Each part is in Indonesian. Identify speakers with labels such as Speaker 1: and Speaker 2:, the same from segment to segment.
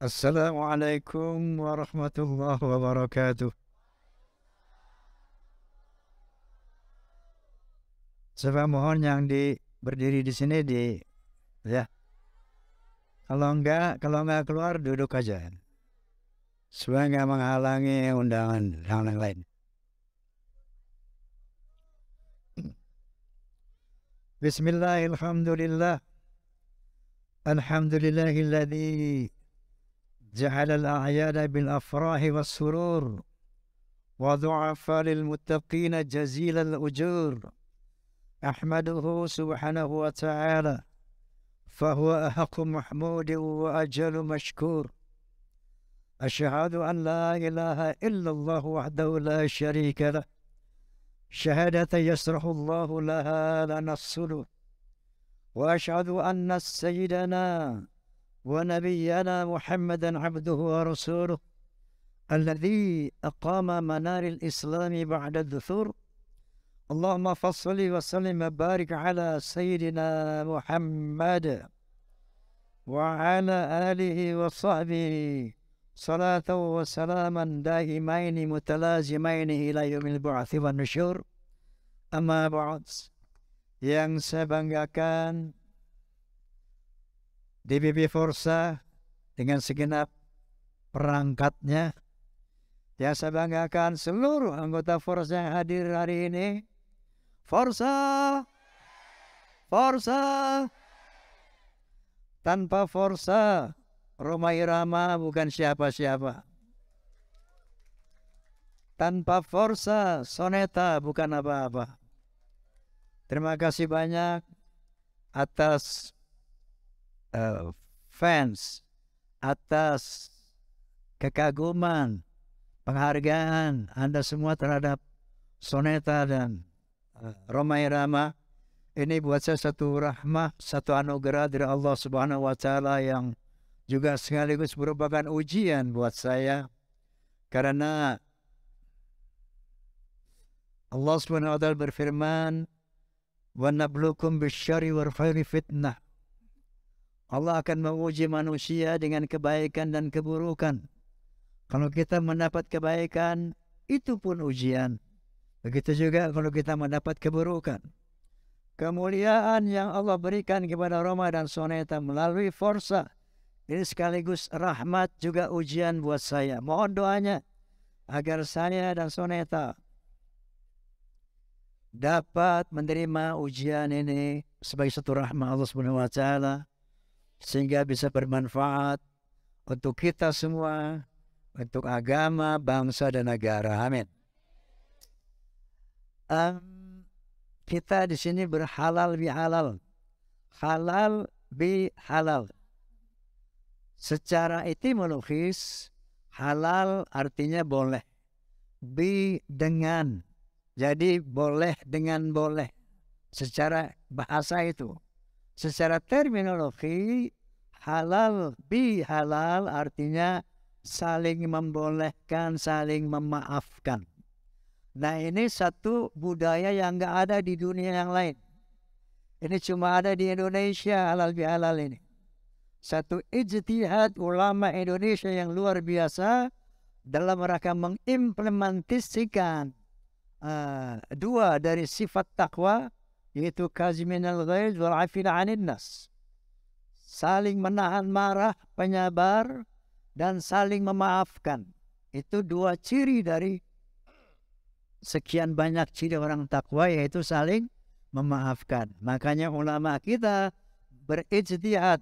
Speaker 1: Assalamualaikum warahmatullahi wabarakatuh. Saya mohon yang berdiri di sini ya. Kalau enggak keluar duduk aja. Supaya nggak menghalangi undangan yang lain. Bismillahirrahmanirrahim. Alhamdulillahilladzi ja'ala al-a'yada bil afrahi was surur wa du'afa lil muttaqina jazilal ujur. Ahmaduhu subhanahu wa ta'ala فهو أحق محمود وأجل مشكور. أشهد أن لا إله إلا الله وحده لا شريك له شهادة يسرح الله لها لنصله. وأشهد أن سيدنا ونبينا محمدا عبده ورسوله الذي أقام منار الإسلام بعد الدثور. اللهم فصل وسلم وبارك على سيدنا محمد وعلى آله وصحبه صلاة وسلاما دائمين متلازمين إلى يوم البعث والنشور. Amma ba'd. Yang saya banggakan DPP Forsa dengan segenap perangkatnya. Yang saya banggakan seluruh anggota Forsa yang hadir hari ini. Forsa, Forsa. Tanpa Forsa, Rhoma Irama bukan siapa-siapa. Tanpa Forsa, Soneta bukan apa-apa. Terima kasih banyak atas fans, atas kekaguman, penghargaan Anda semua terhadap Soneta dan Rhoma Irama. Ini buat saya satu rahmah, satu anugerah dari Allah Subhanahu wa Ta'ala yang juga sekaligus merupakan ujian buat saya, karena Allah Subhanahu wa Ta'ala berfirman, "Wa nabluukum bisyarri wal khairi fitnah." Allah akan menguji manusia dengan kebaikan dan keburukan. Kalau kita mendapat kebaikan, itu pun ujian. Begitu juga kalau kita mendapat keburukan. Kemuliaan yang Allah berikan kepada Rhoma dan Soneta melalui Forsa ini sekaligus rahmat juga ujian buat saya. Mohon doanya agar saya dan Soneta dapat menerima ujian ini sebagai satu rahmat Allah Subhanahu wa Ta'ala, sehingga bisa bermanfaat untuk kita semua, untuk agama, bangsa, dan negara. Amin. Kita di sini berhalal bihalal, halal bihalal. Secara etimologis, halal artinya boleh, bi dengan. Jadi boleh dengan boleh. Secara bahasa itu. Secara terminologi, halal bihalal artinya saling membolehkan, saling memaafkan. Nah, ini satu budaya yang nggak ada di dunia yang lain. Ini cuma ada di Indonesia, halal bihalal ini. Satu ijtihad ulama Indonesia yang luar biasa dalam rangka mengimplementasikan dua dari sifat takwa, yaitu kaziminal ghaiz wal afina 'anil nas. Saling menahan marah, penyabar, dan saling memaafkan. Itu dua ciri dari sekian banyak ciri orang takwa, yaitu saling memaafkan. Makanya ulama kita berijtihad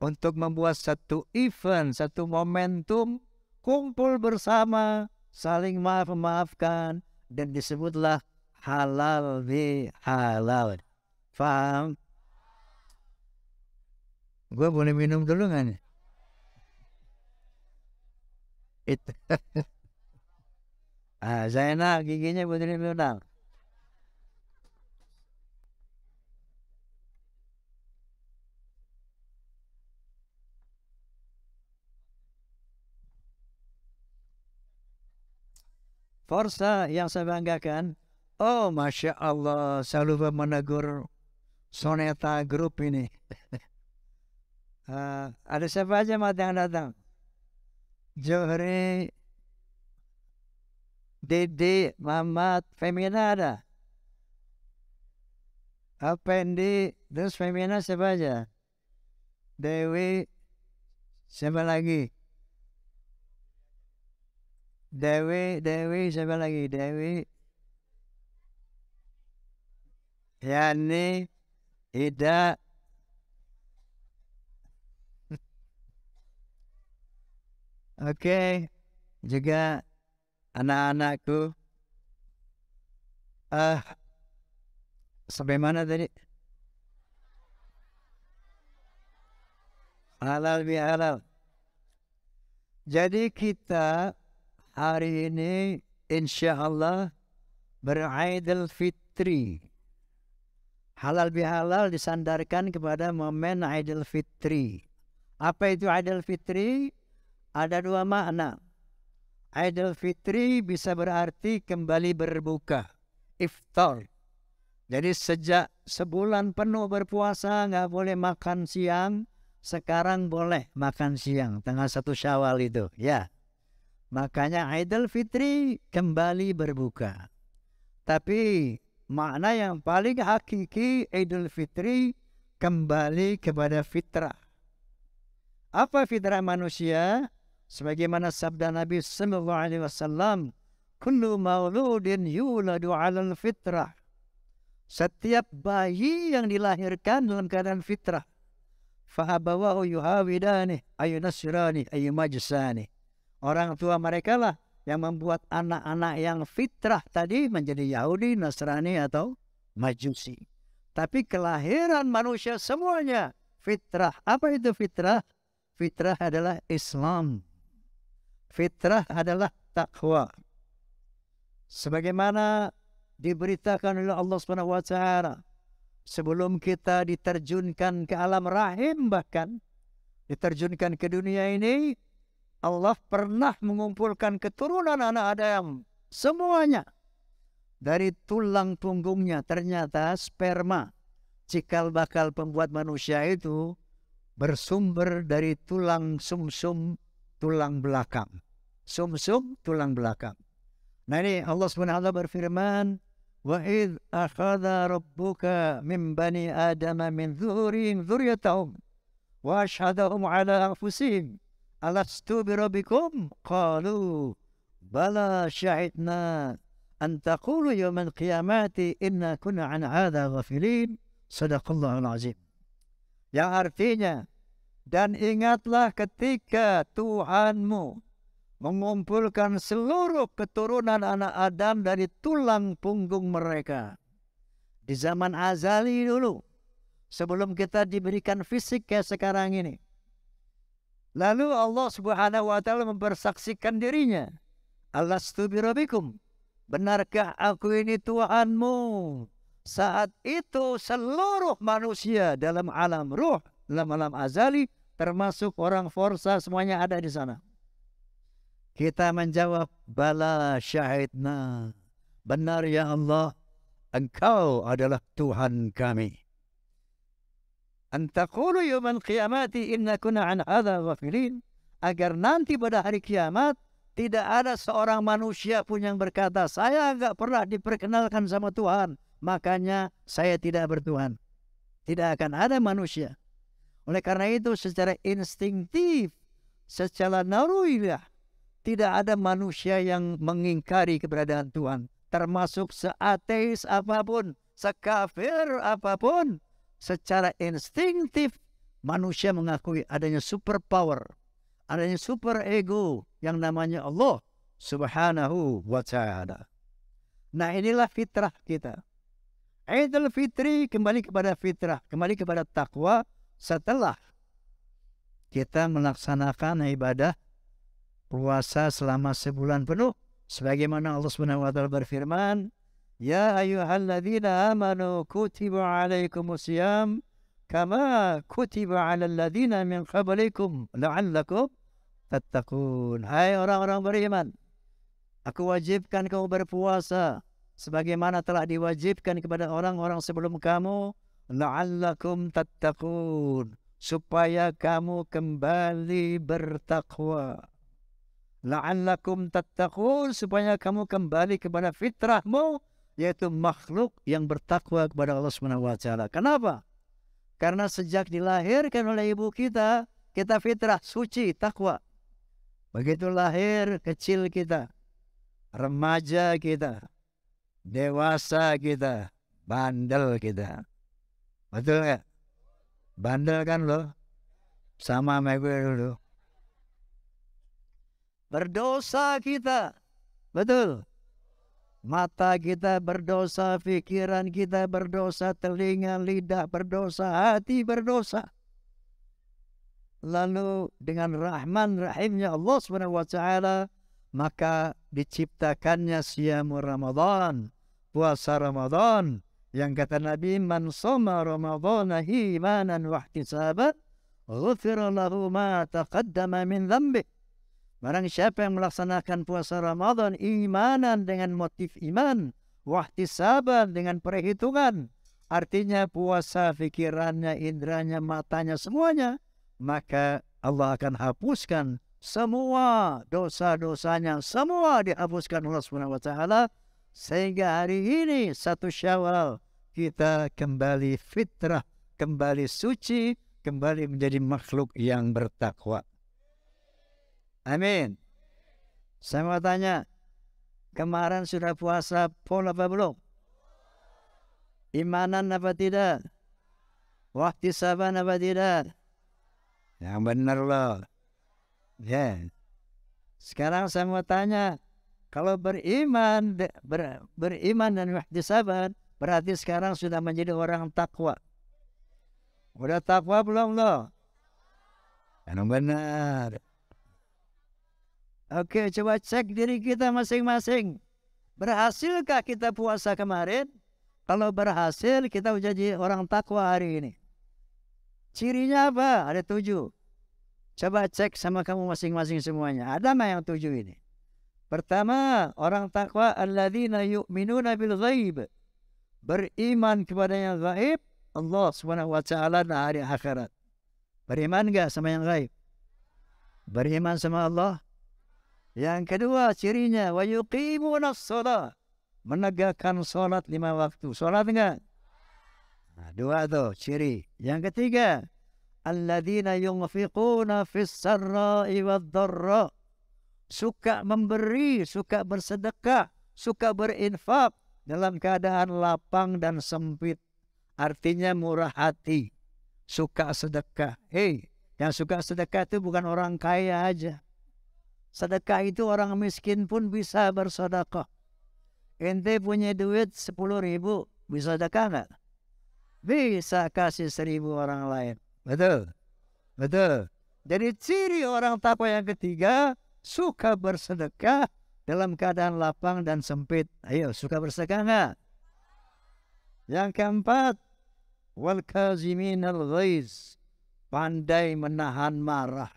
Speaker 1: untuk membuat satu event, satu momentum kumpul bersama, saling memaafkan, dan disebutlah halal bihalal. Faham? Gue boleh minum dulu nggak nih? Itu. Zainal giginya Putri Lunal. Forsa yang saya banggakan. Oh, Masya Allah, saya lupa menegur Soneta Group ini. Ada siapa aja mat yang datang? Johri, Dede, Mamat, Femina ada. Apendi, terus Femina siapa aja? Dewi, siapa lagi? Dewi, siapa lagi? Dewi, Yani, Ida, oke, juga anak-anakku. Sampai mana tadi? Halal bihalal. Jadi kita hari ini insya Allah beridul fitri. Halal bihalal disandarkan kepada momen Idul Fitri. Apa itu Idul Fitri? Ada dua makna. Idul Fitri bisa berarti kembali berbuka, iftar. Jadi sejak sebulan penuh berpuasa nggak boleh makan siang, sekarang boleh makan siang tanggal 1 Syawal itu, ya. Makanya Idul Fitri kembali berbuka. Tapi makna yang paling hakiki Idul Fitri kembali kepada fitrah. Apa fitrah manusia? Sebagaimana sabda Nabi sallallahu alaihi wasallam, "Kullu mauludin yuladu 'alal fitrah." Setiap bayi yang dilahirkan dalam keadaan fitrah. Fa abawahu yuhawidani ayu nasrani ayu majsani. Orang tua mereka lah yang membuat anak-anak yang fitrah tadi menjadi Yahudi, Nasrani atau Majusi. Tapi kelahiran manusia semuanya fitrah. Apa itu fitrah? Fitrah adalah Islam. Fitrah adalah takwa. Sebagaimana diberitakan oleh Allah SWT, sebelum kita diterjunkan ke alam rahim, bahkan diterjunkan ke dunia ini, Allah pernah mengumpulkan keturunan anak Adam semuanya dari tulang punggungnya. Ternyata sperma cikal bakal pembuat manusia itu bersumber dari tulang sumsum tulang belakang. Sumsum tulang belakang. Nah ini Allah SWT berfirman, "Wa idh akhadha rabbuka min bani adama min zuhurihim dzurriyyatahum wa ashhadahum ala anfusihim alastu birabbikum qalu bala syahidna an taqulu yawmal qiyamati inna kunna an hadha ghafilin." Sadaqallahul azim. Yang artinya, dan ingatlah ketika Tuhanmu mengumpulkan seluruh keturunan anak Adam dari tulang punggung mereka. Di zaman azali dulu, sebelum kita diberikan fisik kayak sekarang ini. Lalu Allah Subhanahu wa taala mempersaksikan dirinya. Alastu birabbikum. Benarkah aku ini Tuhanmu? Saat itu seluruh manusia dalam alam ruh, dalam alam azali, termasuk orang forsa, semuanya ada di sana. Kita menjawab, bala syahidna. Benar ya Allah, Engkau adalah Tuhan kami. Antaqulu yawmal qiyamati inna kunna an hadza ghafilin. Agar nanti pada hari kiamat tidak ada seorang manusia pun yang berkata, saya enggak pernah diperkenalkan sama Tuhan, makanya saya tidak bertuhan. Tidak akan ada manusia. Oleh karena itu secara instingtif, secara naluriah, tidak ada manusia yang mengingkari keberadaan Tuhan. Termasuk seateis apapun, sekafir apapun. Secara instingtif, manusia mengakui adanya super power, adanya super ego yang namanya Allah Subhanahu wa ta'ala. Nah inilah fitrah kita. Idul Fitri kembali kepada fitrah, kembali kepada takwa setelah kita melaksanakan ibadah puasa selama sebulan penuh. Sebagaimana Allah Subhanahu wa taala berfirman, "Ya ayyuhalladzina amanu kutiba alaikumusiyam kama kutiba 'alal ladzina min qablikum la'allakum tattaqun." Hai orang-orang beriman, aku wajibkan kamu berpuasa sebagaimana telah diwajibkan kepada orang-orang sebelum kamu, la'allakum tattaqun, supaya kamu kembali bertakwa. La'allakum tattaqun, supaya kamu kembali kepada fitrahmu, yaitu makhluk yang bertakwa kepada Allah Subhanahu wa taala. Kenapa? Karena sejak dilahirkan oleh ibu kita fitrah suci, takwa. Begitu lahir kecil kita, remaja kita, dewasa kita, bandel kita. Betul nggak? Bandel kan lo? Sama gue dulu. Berdosa kita. Betul. Mata kita berdosa, pikiran kita berdosa, telinga, lidah berdosa, hati berdosa. Lalu dengan rahman rahimnya Allah SWT, maka diciptakannya siamu Ramadan, puasa Ramadan. Yang kata Nabi, man soma Ramadana imanan wa ihtisaban, ghufira lahu ma taqaddama min dhanbi. Barang siapa yang melaksanakan puasa Ramadan imanan dengan motif iman, wahtisaban dengan perhitungan, artinya puasa fikirannya, indranya, matanya, semuanya, maka Allah akan hapuskan semua dosa-dosanya, semua dihapuskan Allah Subhanahu wa taala, sehingga hari ini 1 Syawal kita kembali fitrah, kembali suci, kembali menjadi makhluk yang bertakwa. Amin. Saya mau tanya, kemarin sudah puasa full apa belum? Imanan apa tidak? Wahtisaban apa tidak? Yang benar loh. Ya. Sekarang saya mau tanya, kalau beriman dan wahtisaban, berarti sekarang sudah menjadi orang takwa. Udah takwa belum loh? Yang benar. Oke, coba cek diri kita masing-masing. Berhasilkah kita puasa kemarin? Kalau berhasil, kita jadi orang takwa hari ini. Cirinya apa? Ada 7. Coba cek sama kamu masing-masing semuanya. Ada nggak yang 7 ini? Pertama, orang takwa alladzina yu'minuna bil ghaib. Beriman kepada yang gaib, Allah Subhanahu wa taala dan hari akhirat. Beriman enggak sama yang gaib? Beriman sama Allah? Yang kedua cirinya wa yuqimuna shalah, menegakkan salat 5 waktu. Salat enggak? Nah, 2 tuh ciri. Yang ketiga, alladzina yunfiquna fis sarra'i wad dharra, suka memberi, suka bersedekah, suka berinfak dalam keadaan lapang dan sempit. Artinya murah hati, suka sedekah. Yang suka sedekah itu bukan orang kaya aja. Sedekah itu orang miskin pun bisa bersedekah. Ente punya duit 10.000, bisa sedekah nggak? Bisa kasih 1.000 orang lain. Betul? Betul. Jadi ciri orang takwa yang ketiga, suka bersedekah dalam keadaan lapang dan sempit. Ayo, suka bersedekah nggak? Yang keempat, wal kaziminal ghaiz, pandai menahan marah.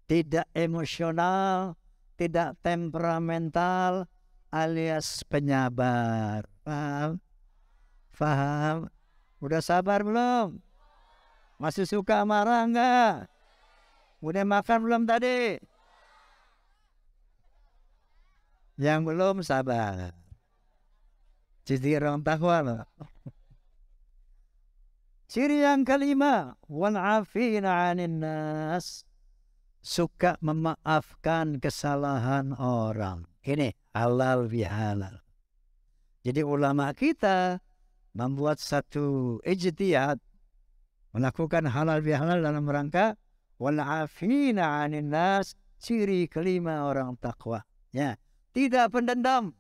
Speaker 1: Tidak emosional, tidak temperamental, alias penyabar. Paham? Paham? Udah sabar belum? Masih suka marah enggak? Udah makan belum tadi? Yang belum sabar. Jadi orang takwa loh. Ciri yang kelima, wal afina 'anil nas, suka memaafkan kesalahan orang. Ini halal bihalal. Jadi ulama kita membuat satu ijtihad, melakukan halal bihalal dalam rangka wal afina 'anil nas, ciri kelima orang takwa. Ya, tidak pendendam,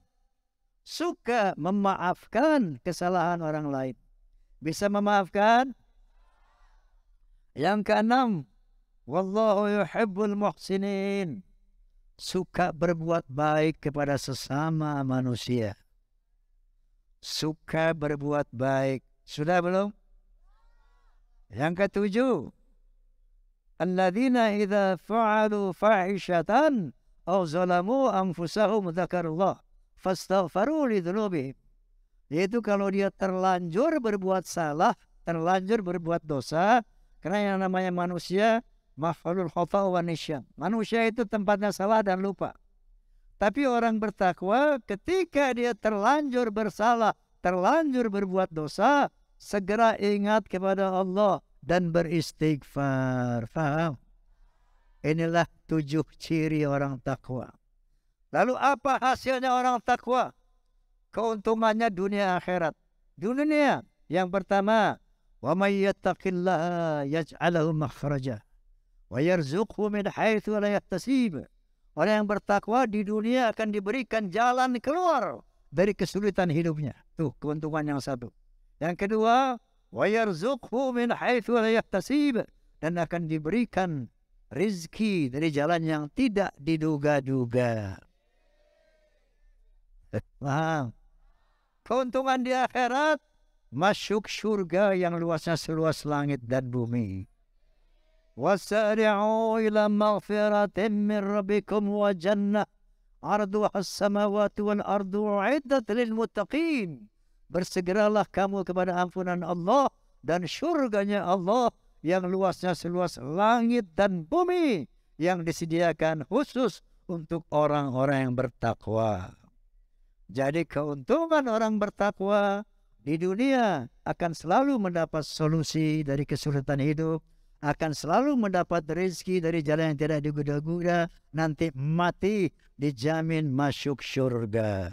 Speaker 1: suka memaafkan kesalahan orang lain. Bisa memaafkan. Yang keenam, wallahu yuhibbul muhsinin, suka berbuat baik kepada sesama manusia. Suka berbuat baik. Sudah belum? Yang ketujuh, alladzina idza fa'alu fahishatan aw zalamu anfusahum dzakarullah fastaghfaru lidzunubihim. Yaitu kalau dia terlanjur berbuat salah, terlanjur berbuat dosa, karena yang namanya manusia maf'ulul khata' wa nisyan. Manusia itu tempatnya salah dan lupa. Tapi orang bertakwa ketika dia terlanjur bersalah, terlanjur berbuat dosa, segera ingat kepada Allah dan beristighfar. Faham? Inilah 7 ciri orang takwa. Lalu apa hasilnya orang takwa? Keuntungannya dunia akhirat. Dunia yang pertama, wa may yattaqillaha yaj'alhu makhraja wa yarzuqhu min haitsu la yahtasib. Orang yang bertakwa di dunia akan diberikan jalan keluar dari kesulitan hidupnya. Tuh keuntungan yang satu. Yang kedua, wa yarzuqhu min haitsu la yahtasib, dan akan diberikan rizki dari jalan yang tidak diduga-duga. Paham? Keuntungan di akhirat, masuk surga yang luasnya seluas langit dan bumi. Wasari'u ila maghfiratin min rabbikum wa jannah arduha as-samawati wal ardu u'iddat lil muttaqin. Bersegeralah kamu kepada ampunan Allah dan surganya Allah yang luasnya seluas langit dan bumi, yang disediakan khusus untuk orang-orang yang bertakwa. Jadi keuntungan orang bertakwa di dunia akan selalu mendapat solusi dari kesulitan hidup, akan selalu mendapat rezeki dari jalan yang tidak digoda-goda, nanti mati dijamin masuk surga.